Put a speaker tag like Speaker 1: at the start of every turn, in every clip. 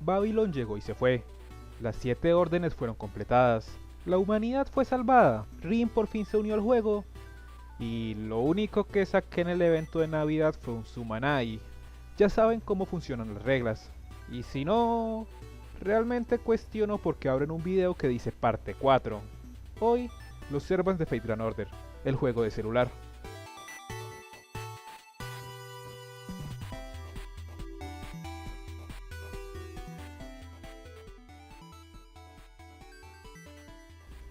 Speaker 1: Babylon llegó y se fue. Las 7 órdenes fueron completadas. La humanidad fue salvada. Rin por fin se unió al juego. Y lo único que saqué en el evento de Navidad fue un Sumanai. Ya saben cómo funcionan las reglas. Y si no, realmente cuestiono por qué abren un video que dice parte 4. Hoy, los servants de Fate Grand Order, el juego de celular.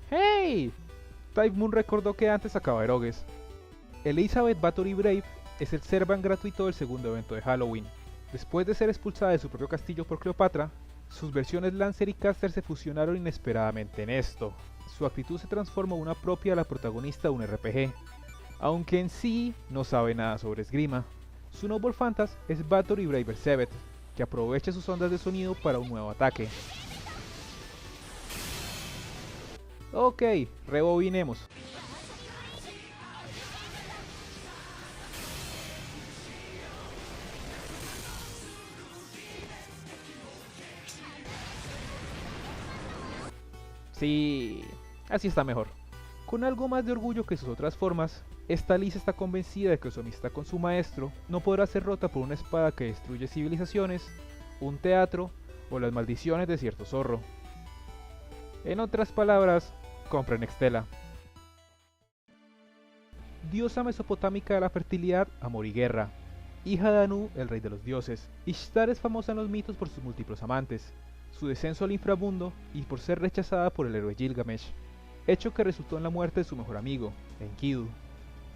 Speaker 1: ¡Hey! Type Moon recordó que antes sacaba Eroges. Elizabeth Bathory Brave es el servant gratuito del segundo evento de Halloween. Después de ser expulsada de su propio castillo por Cleopatra, sus versiones Lancer y Caster se fusionaron inesperadamente en esto. Su actitud se transformó en una propia a la protagonista de un RPG, aunque en sí no sabe nada sobre esgrima. Su Noble Fantas es Bathory Braver Sebeth, que aprovecha sus ondas de sonido para un nuevo ataque. Ok, rebobinemos. Sí, así está mejor. Con algo más de orgullo que sus otras formas, esta Lisa está convencida de que su amistad con su maestro no podrá ser rota por una espada que destruye civilizaciones, un teatro o las maldiciones de cierto zorro. En otras palabras, compren Extela. Diosa mesopotámica de la fertilidad, amor y guerra. Hija de Anu, el rey de los dioses, Ishtar es famosa en los mitos por sus múltiples amantes, su descenso al inframundo y por ser rechazada por el héroe Gilgamesh, hecho que resultó en la muerte de su mejor amigo, Enkidu.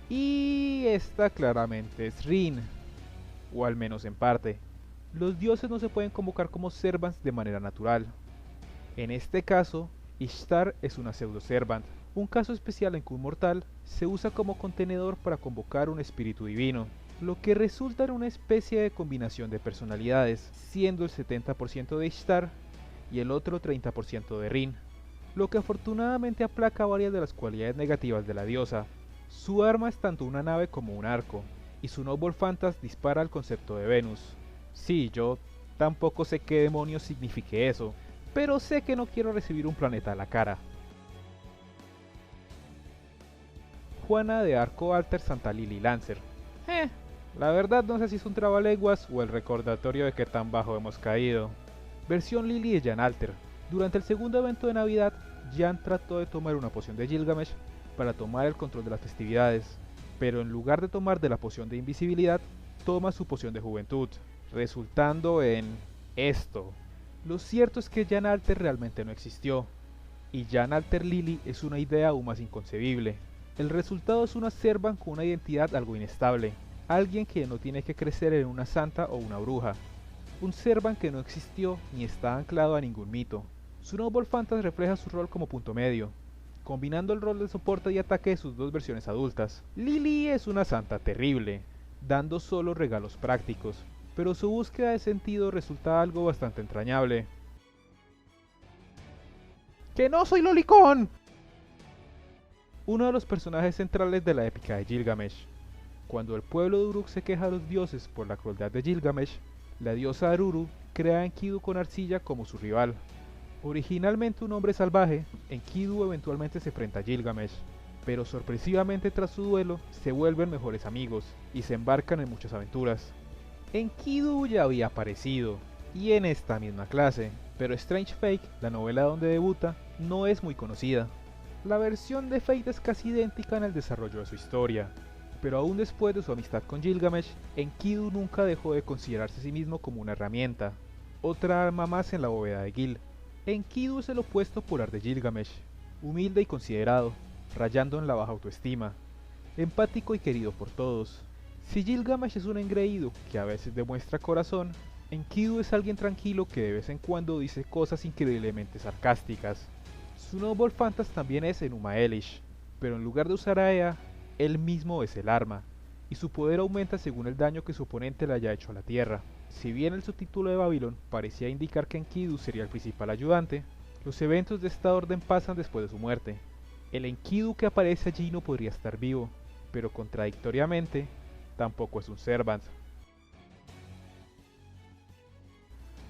Speaker 1: Y esta claramente es Rin, o al menos en parte. Los dioses no se pueden convocar como servants de manera natural. En este caso, Ishtar es una pseudo-servant, un caso especial en que un mortal se usa como contenedor para convocar un espíritu divino, lo que resulta en una especie de combinación de personalidades, siendo el 70% de Ishtar y el otro 30% de Rin, lo que afortunadamente aplaca varias de las cualidades negativas de la diosa. Su arma es tanto una nave como un arco, y su Noble Fantas dispara al concepto de Venus. Sí, yo tampoco sé qué demonios signifique eso, pero sé que no quiero recibir un planeta a la cara. Juana de Arco Alter Santa Lily Lancer. La verdad no sé si es un trabalenguas o el recordatorio de que tan bajo hemos caído. Versión Lily de Jan Alter. Durante el segundo evento de Navidad, Jan trató de tomar una poción de Gilgamesh para tomar el control de las festividades, pero en lugar de tomar de la poción de invisibilidad, toma su poción de juventud, resultando en esto. Lo cierto es que Jan Alter realmente no existió, y Jan Alter Lily es una idea aún más inconcebible. El resultado es una servant con una identidad algo inestable, alguien que no tiene que crecer en una santa o una bruja, un servant que no existió ni está anclado a ningún mito. Su Noble Fantas refleja su rol como punto medio, combinando el rol de soporte y ataque de sus dos versiones adultas. Lily es una santa terrible, dando solo regalos prácticos, pero su búsqueda de sentido resulta algo bastante entrañable. ¡Que no soy lolicón! Uno de los personajes centrales de la épica de Gilgamesh. Cuando el pueblo de Uruk se queja a los dioses por la crueldad de Gilgamesh, la diosa Aruru crea a Enkidu con arcilla como su rival. Originalmente un hombre salvaje, Enkidu eventualmente se enfrenta a Gilgamesh, pero sorpresivamente tras su duelo se vuelven mejores amigos y se embarcan en muchas aventuras. Enkidu ya había aparecido, y en esta misma clase, pero Strange Fate, la novela donde debuta, no es muy conocida. La versión de Fate es casi idéntica en el desarrollo de su historia, pero aún después de su amistad con Gilgamesh, Enkidu nunca dejó de considerarse a sí mismo como una herramienta, otra arma más en la bóveda de Gil. Enkidu es el opuesto polar de Gilgamesh, humilde y considerado, rayando en la baja autoestima, empático y querido por todos. Si Gilgamesh es un engreído que a veces demuestra corazón, Enkidu es alguien tranquilo que de vez en cuando dice cosas increíblemente sarcásticas. Su Noble Fantas también es Enuma Elish, pero en lugar de usar a Ea, él mismo es el arma, y su poder aumenta según el daño que su oponente le haya hecho a la Tierra. Si bien el subtítulo de Babylon parecía indicar que Enkidu sería el principal ayudante, los eventos de esta orden pasan después de su muerte. El Enkidu que aparece allí no podría estar vivo, pero contradictoriamente, tampoco es un Servant.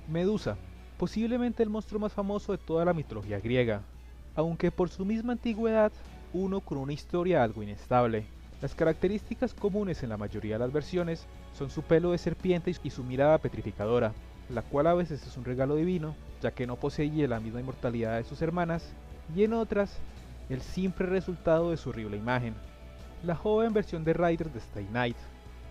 Speaker 1: Medusa. posiblemente el monstruo más famoso de toda la mitología griega, aunque por su misma antigüedad, uno con una historia algo inestable. Las características comunes en la mayoría de las versiones son su pelo de serpiente y su mirada petrificadora, la cual a veces es un regalo divino, ya que no poseía la misma inmortalidad de sus hermanas, y en otras, el simple resultado de su horrible imagen. La joven versión de Rider de Stay Night,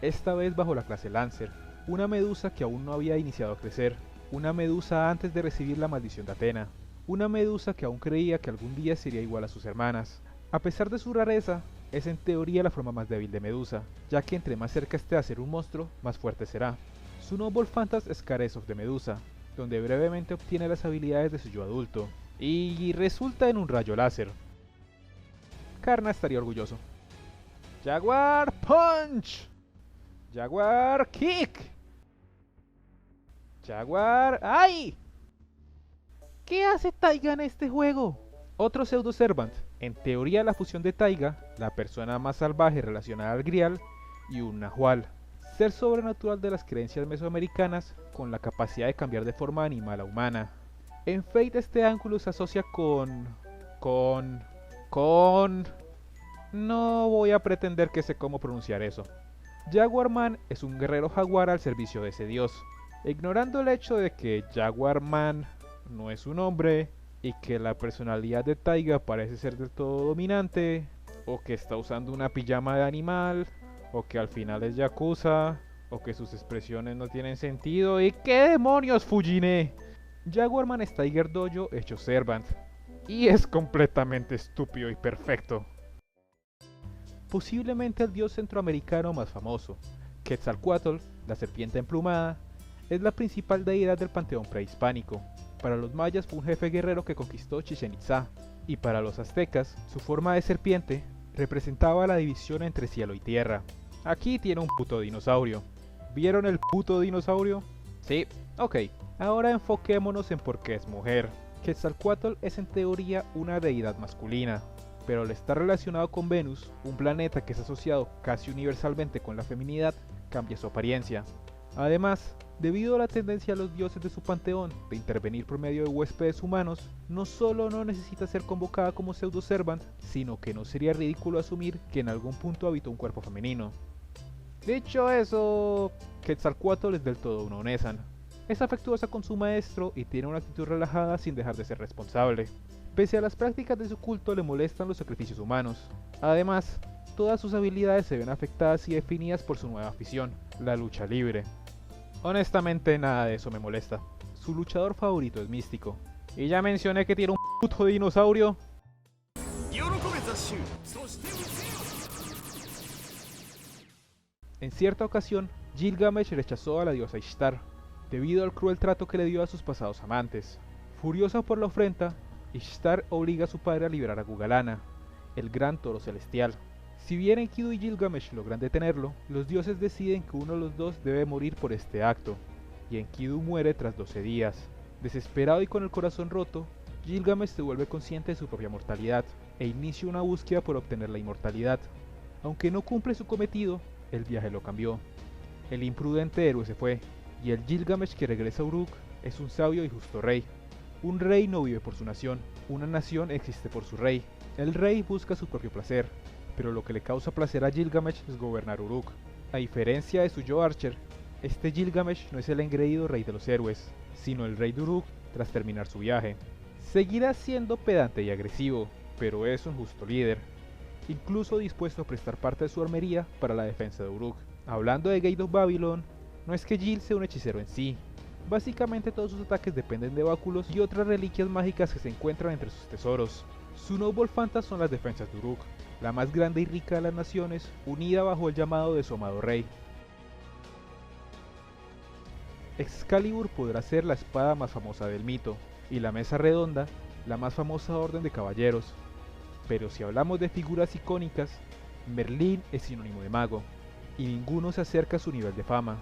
Speaker 1: esta vez bajo la clase Lancer, una medusa que aún no había iniciado a crecer, una medusa antes de recibir la maldición de Atena, una medusa que aún creía que algún día sería igual a sus hermanas. A pesar de su rareza, es en teoría la forma más débil de Medusa, ya que entre más cerca esté a ser un monstruo, más fuerte será. Su Noble Phantas es Caress of de Medusa, donde brevemente obtiene las habilidades de su yo adulto, y resulta en un rayo láser. Karna estaría orgulloso. Jaguar Punch, Jaguar Kick, Jaguar... ¡Ay! ¿Qué hace Taiga en este juego? Otro Pseudo Servant, en teoría la fusión de Taiga, la persona más salvaje relacionada al Grial, y un Nahual, ser sobrenatural de las creencias mesoamericanas con la capacidad de cambiar de forma animal a humana. En Fate este ángulo se asocia con... No voy a pretender que sé cómo pronunciar eso. Jaguarman es un guerrero jaguar al servicio de ese dios. Ignorando el hecho de que Jaguarman no es un hombre y que la personalidad de Taiga parece ser del todo dominante, o que está usando una pijama de animal, o que al final es Yakuza, o que sus expresiones no tienen sentido, y ¡qué demonios, Fujine! Jaguarman es Tiger Dojo hecho Servant, y es completamente estúpido y perfecto. Posiblemente el dios centroamericano más famoso, Quetzalcóatl, la serpiente emplumada, es la principal deidad del panteón prehispánico. Para los mayas fue un jefe guerrero que conquistó Chichén Itzá, y para los aztecas, su forma de serpiente representaba la división entre cielo y tierra. Aquí tiene un puto dinosaurio. ¿Vieron el puto dinosaurio? Sí, ok. Ahora enfoquémonos en por qué es mujer. Quetzalcóatl es en teoría una deidad masculina, pero al estar relacionado con Venus, un planeta que es asociado casi universalmente con la feminidad, cambia su apariencia. Además, debido a la tendencia de los dioses de su panteón de intervenir por medio de huéspedes humanos, no solo no necesita ser convocada como pseudo servant, sino que no sería ridículo asumir que en algún punto habitó un cuerpo femenino. Dicho eso, Quetzalcóatl es del todo una Onesan. Es afectuosa con su maestro y tiene una actitud relajada sin dejar de ser responsable. Pese a las prácticas de su culto le molestan los sacrificios humanos. Además, todas sus habilidades se ven afectadas y definidas por su nueva afición, la lucha libre. Honestamente nada de eso me molesta. Su luchador favorito es Místico. Y ya mencioné que tiene un puto dinosaurio. En cierta ocasión, Gilgamesh rechazó a la diosa Ishtar, debido al cruel trato que le dio a sus pasados amantes. Furiosa por la ofrenda, Ishtar obliga a su padre a liberar a Gugalana, el gran toro celestial. Si bien Enkidu y Gilgamesh logran detenerlo, los dioses deciden que uno de los dos debe morir por este acto, y Enkidu muere tras 12 días. Desesperado y con el corazón roto, Gilgamesh se vuelve consciente de su propia mortalidad, e inicia una búsqueda por obtener la inmortalidad. Aunque no cumple su cometido, el viaje lo cambió. El imprudente héroe se fue, y el Gilgamesh que regresa a Uruk es un sabio y justo rey. Un rey no vive por su nación, una nación existe por su rey. El rey busca su propio placer, pero lo que le causa placer a Gilgamesh es gobernar Uruk. A diferencia de su yo Archer, este Gilgamesh no es el engreído rey de los héroes, sino el rey de Uruk tras terminar su viaje. Seguirá siendo pedante y agresivo, pero es un justo líder, incluso dispuesto a prestar parte de su armería para la defensa de Uruk. Hablando de Gate of Babylon, no es que Gil sea un hechicero en sí. Básicamente todos sus ataques dependen de báculos y otras reliquias mágicas que se encuentran entre sus tesoros. Su Noble Phantas son las defensas de Uruk, la más grande y rica de las naciones, unida bajo el llamado de su amado rey. Excalibur podrá ser la espada más famosa del mito, y la mesa redonda, la más famosa orden de caballeros. Pero si hablamos de figuras icónicas, Merlín es sinónimo de mago, y ninguno se acerca a su nivel de fama.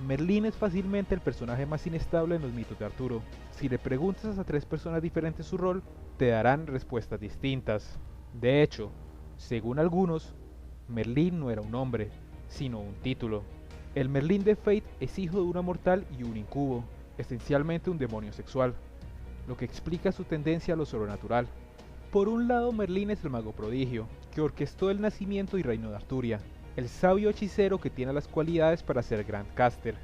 Speaker 1: Merlín es fácilmente el personaje más inestable en los mitos de Arturo. Si le preguntas a 3 personas diferentes su rol, te darán respuestas distintas. De hecho, según algunos, Merlín no era un hombre, sino un título. El Merlín de Fate es hijo de una mortal y un incubo. esencialmente un demonio sexual, lo que explica su tendencia a lo sobrenatural. Por un lado, Merlín es el mago prodigio, que orquestó el nacimiento y reino de Arturia, el sabio hechicero que tiene las cualidades para ser Grandcaster,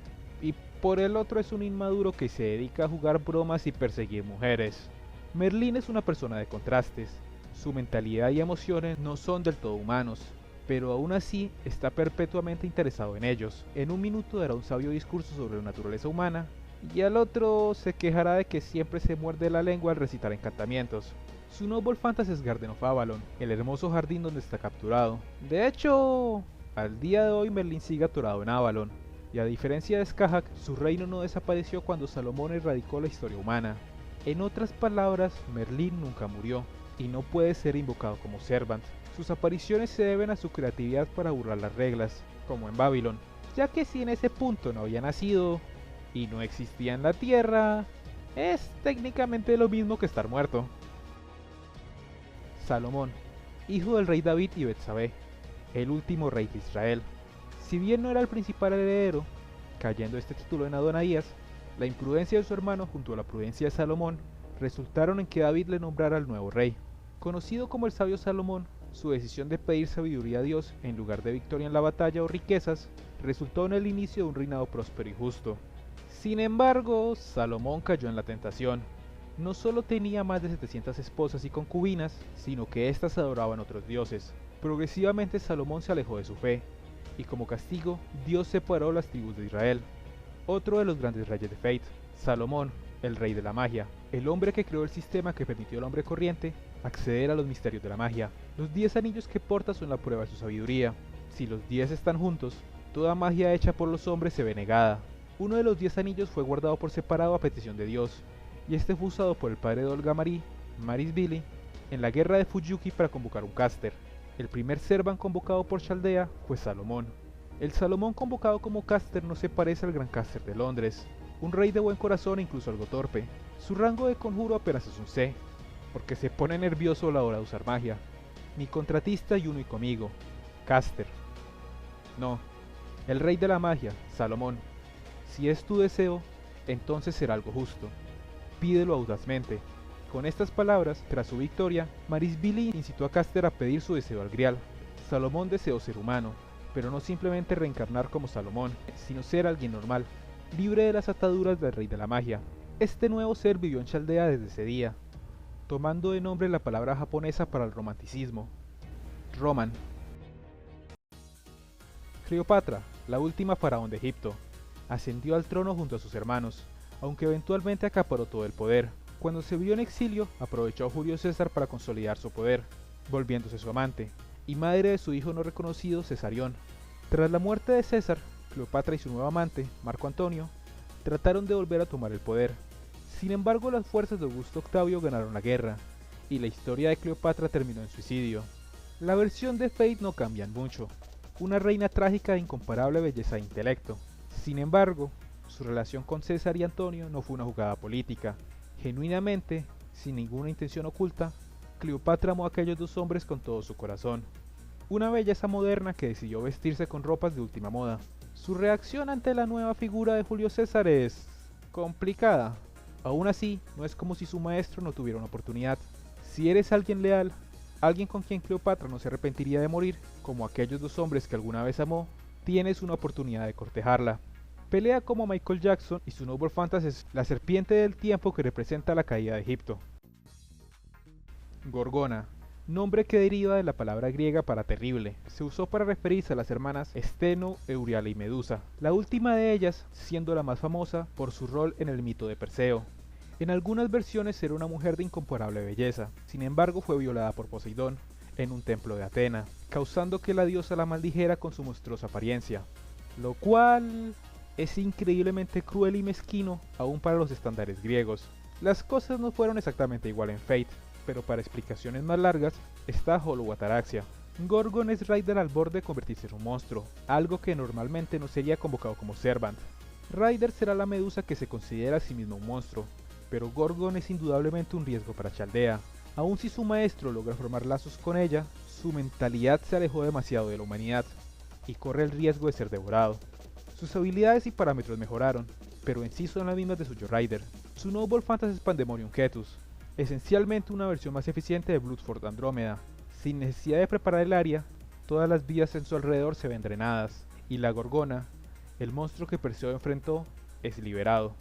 Speaker 1: y por el otro es un inmaduro que se dedica a jugar bromas y perseguir mujeres. Merlín es una persona de contrastes, su mentalidad y emociones no son del todo humanos, pero aún así está perpetuamente interesado en ellos. En un minuto dará un sabio discurso sobre la naturaleza humana, y al otro se quejará de que siempre se muerde la lengua al recitar encantamientos. Su Noble Fantasy es Garden of Avalon, el hermoso jardín donde está capturado. De hecho, al día de hoy Merlín sigue atorado en Avalon, y a diferencia de Skahak, su reino no desapareció cuando Salomón erradicó la historia humana. En otras palabras, Merlín nunca murió, y no puede ser invocado como Servant. Sus apariciones se deben a su creatividad para burlar las reglas, como en Babylon, ya que si en ese punto no había nacido y no existía en la tierra, es técnicamente lo mismo que estar muerto. Salomón, hijo del rey David y Betsabé, el último rey de Israel. Si bien no era el principal heredero, cayendo este título en Adonaías, la imprudencia de su hermano junto a la prudencia de Salomón resultaron en que David le nombrara el nuevo rey. Conocido como el sabio Salomón, su decisión de pedir sabiduría a Dios en lugar de victoria en la batalla o riquezas resultó en el inicio de un reinado próspero y justo. Sin embargo, Salomón cayó en la tentación. No solo tenía más de 700 esposas y concubinas, sino que éstas adoraban otros dioses. Progresivamente Salomón se alejó de su fe, y como castigo, Dios separó las tribus de Israel. Otro de los grandes reyes de Fate, Salomón, el rey de la magia, el hombre que creó el sistema que permitió al hombre corriente acceder a los misterios de la magia. Los 10 anillos que porta son la prueba de su sabiduría. Si los 10 están juntos, toda magia hecha por los hombres se ve negada. Uno de los 10 anillos fue guardado por separado a petición de Dios, y este fue usado por el padre de Olga Marie, Maris Billy, en la guerra de Fuyuki para convocar un caster. El primer Servant convocado por Chaldea fue Salomón. El Salomón convocado como caster no se parece al gran caster de Londres, un rey de buen corazón e incluso algo torpe. Su rango de conjuro apenas es un C, porque se pone nervioso a la hora de usar magia. Mi contratista y único amigo, caster. No, el rey de la magia, Salomón. Si es tu deseo, entonces será algo justo. Pídelo audazmente. Con estas palabras, tras su victoria, Maris Billy incitó a Caster a pedir su deseo al Grial. Salomón deseó ser humano, pero no simplemente reencarnar como Salomón, sino ser alguien normal, libre de las ataduras del rey de la magia. Este nuevo ser vivió en Chaldea desde ese día, tomando de nombre la palabra japonesa para el romanticismo, Roman. Cleopatra, la última faraón de Egipto, ascendió al trono junto a sus hermanos, aunque eventualmente acaparó todo el poder. Cuando se vio en exilio, aprovechó a Julio César para consolidar su poder, volviéndose su amante, y madre de su hijo no reconocido, Cesarión. Tras la muerte de César, Cleopatra y su nuevo amante, Marco Antonio, trataron de volver a tomar el poder. Sin embargo, las fuerzas de Augusto Octavio ganaron la guerra, y la historia de Cleopatra terminó en suicidio. La versión de Fate no cambia mucho, una reina trágica de incomparable belleza e intelecto. Sin embargo, su relación con César y Antonio no fue una jugada política. Genuinamente, sin ninguna intención oculta, Cleopatra amó a aquellos dos hombres con todo su corazón. Una belleza moderna que decidió vestirse con ropas de última moda. Su reacción ante la nueva figura de Julio César es complicada. Aún así, no es como si su maestro no tuviera una oportunidad. Si eres alguien leal, alguien con quien Cleopatra no se arrepentiría de morir, como aquellos dos hombres que alguna vez amó, tienes una oportunidad de cortejarla. Pelea como Michael Jackson y su Noble Fantasy es la serpiente del tiempo que representa la caída de Egipto. Gorgona, nombre que deriva de la palabra griega para terrible, se usó para referirse a las hermanas Esteno, Euriale y Medusa, la última de ellas siendo la más famosa por su rol en el mito de Perseo. En algunas versiones era una mujer de incomparable belleza, sin embargo fue violada por Poseidón en un templo de Atena, causando que la diosa la maldijera con su monstruosa apariencia, lo cual es increíblemente cruel y mezquino aún para los estándares griegos. Las cosas no fueron exactamente igual en Fate, pero para explicaciones más largas está Hollow Ataraxia. Gorgon es Ryder al borde de convertirse en un monstruo, algo que normalmente no sería convocado como Servant. Ryder será la medusa que se considera a sí misma un monstruo, pero Gorgon es indudablemente un riesgo para Chaldea. Aun si su maestro logra formar lazos con ella, su mentalidad se alejó demasiado de la humanidad y corre el riesgo de ser devorado. Sus habilidades y parámetros mejoraron, pero en sí son las mismas de su Rider. Su Noble Fantasy es Pandemonium Ketus, esencialmente una versión más eficiente de Bloodford Andrómeda. Sin necesidad de preparar el área, todas las vidas en su alrededor se ven drenadas, y la Gorgona, el monstruo que Perseo enfrentó, es liberado.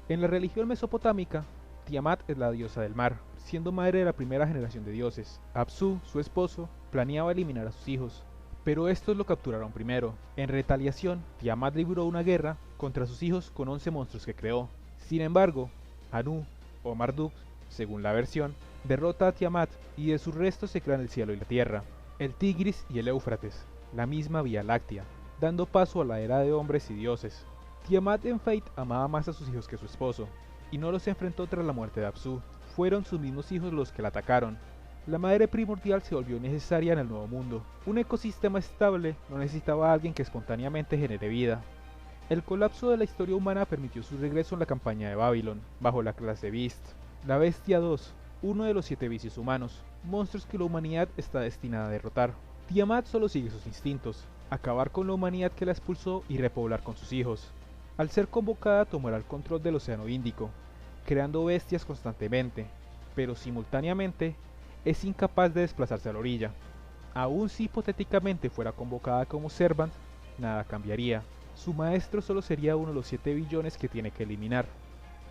Speaker 1: En la religión mesopotámica, Tiamat es la diosa del mar, siendo madre de la primera generación de dioses. Apsu, su esposo, planeaba eliminar a sus hijos, pero estos lo capturaron primero. En retaliación, Tiamat libró una guerra contra sus hijos con 11 monstruos que creó. Sin embargo, Anu, o Marduk, según la versión, derrota a Tiamat y de sus restos se crean el cielo y la tierra, el Tigris y el Éufrates, la misma Vía Láctea, dando paso a la era de hombres y dioses. Tiamat en Fate amaba más a sus hijos que a su esposo, y no los enfrentó tras la muerte de Apsu. Fueron sus mismos hijos los que la atacaron. La madre primordial se volvió necesaria en el nuevo mundo. Un ecosistema estable no necesitaba a alguien que espontáneamente genere vida. El colapso de la historia humana permitió su regreso en la campaña de Babylon, bajo la clase Beast. La Bestia 2, uno de los 7 vicios humanos, monstruos que la humanidad está destinada a derrotar. Tiamat solo sigue sus instintos, acabar con la humanidad que la expulsó y repoblar con sus hijos. Al ser convocada tomará el control del Océano Índico, creando bestias constantemente, pero simultáneamente es incapaz de desplazarse a la orilla. Aun si hipotéticamente fuera convocada como Servant, nada cambiaría. Su maestro solo sería uno de los 7 billones que tiene que eliminar.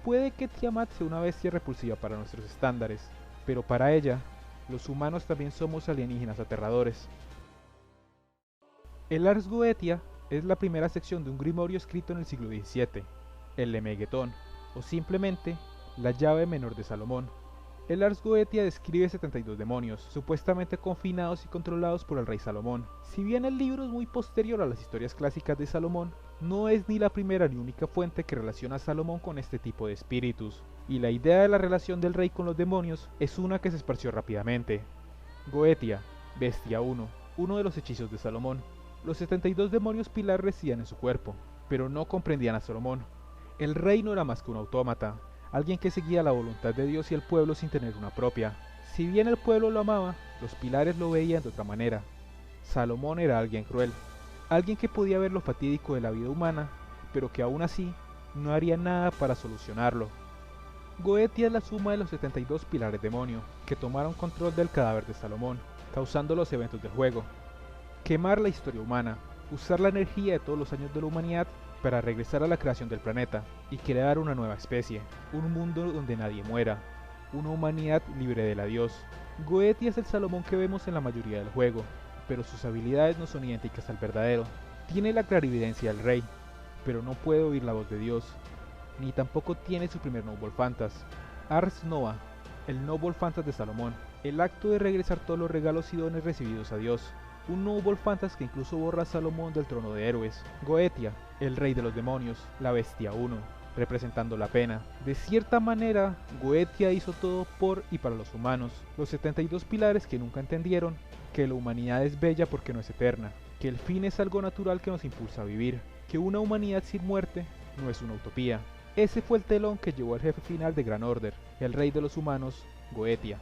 Speaker 1: Puede que Tiamat sea una bestia repulsiva para nuestros estándares, pero para ella, los humanos también somos alienígenas aterradores. El Ars Goetia es la primera sección de un grimorio escrito en el siglo XVII, el Lemeguetón, o simplemente la llave menor de Salomón. El Ars Goetia describe 72 demonios, supuestamente confinados y controlados por el rey Salomón. Si bien el libro es muy posterior a las historias clásicas de Salomón, no es ni la primera ni única fuente que relaciona a Salomón con este tipo de espíritus, y la idea de la relación del rey con los demonios es una que se esparció rápidamente. Goetia, Bestia 1, uno de los hechizos de Salomón. Los 72 demonios pilar residían en su cuerpo, pero no comprendían a Salomón. El rey no era más que un autómata, alguien que seguía la voluntad de Dios y el pueblo sin tener una propia. Si bien el pueblo lo amaba, los pilares lo veían de otra manera. Salomón era alguien cruel, alguien que podía ver lo fatídico de la vida humana, pero que aún así no haría nada para solucionarlo. Goetia es la suma de los 72 pilares demonio, que tomaron control del cadáver de Salomón, causando los eventos del juego. Quemar la historia humana, usar la energía de todos los años de la humanidad para regresar a la creación del planeta y crear una nueva especie, un mundo donde nadie muera, una humanidad libre del adiós. Goetia es el Salomón que vemos en la mayoría del juego, pero sus habilidades no son idénticas al verdadero. Tiene la clarividencia del rey, pero no puede oír la voz de Dios, ni tampoco tiene su primer Noble Fantasy, Ars Nova, el Noble Fantasy de Salomón, el acto de regresar todos los regalos y dones recibidos a Dios. Un Noble Fantasy que incluso borra a Salomón del trono de héroes. Goetia, el rey de los demonios, la Bestia 1, representando la pena. De cierta manera, Goetia hizo todo por y para los humanos, los 72 pilares que nunca entendieron que la humanidad es bella porque no es eterna, que el fin es algo natural que nos impulsa a vivir, que una humanidad sin muerte no es una utopía. Ese fue el telón que llevó al jefe final de Gran Order, el rey de los humanos, Goetia.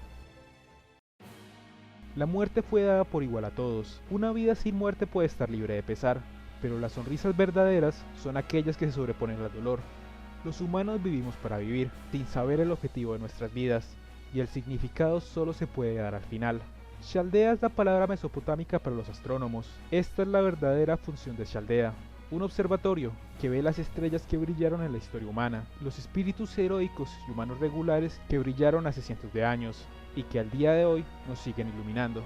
Speaker 1: La muerte fue dada por igual a todos. Una vida sin muerte puede estar libre de pesar, pero las sonrisas verdaderas son aquellas que se sobreponen al dolor. Los humanos vivimos para vivir, sin saber el objetivo de nuestras vidas, y el significado solo se puede dar al final. Chaldea es la palabra mesopotámica para los astrónomos. Esta es la verdadera función de Chaldea, un observatorio que ve las estrellas que brillaron en la historia humana, los espíritus heroicos y humanos regulares que brillaron hace cientos de años, y que al día de hoy nos siguen iluminando.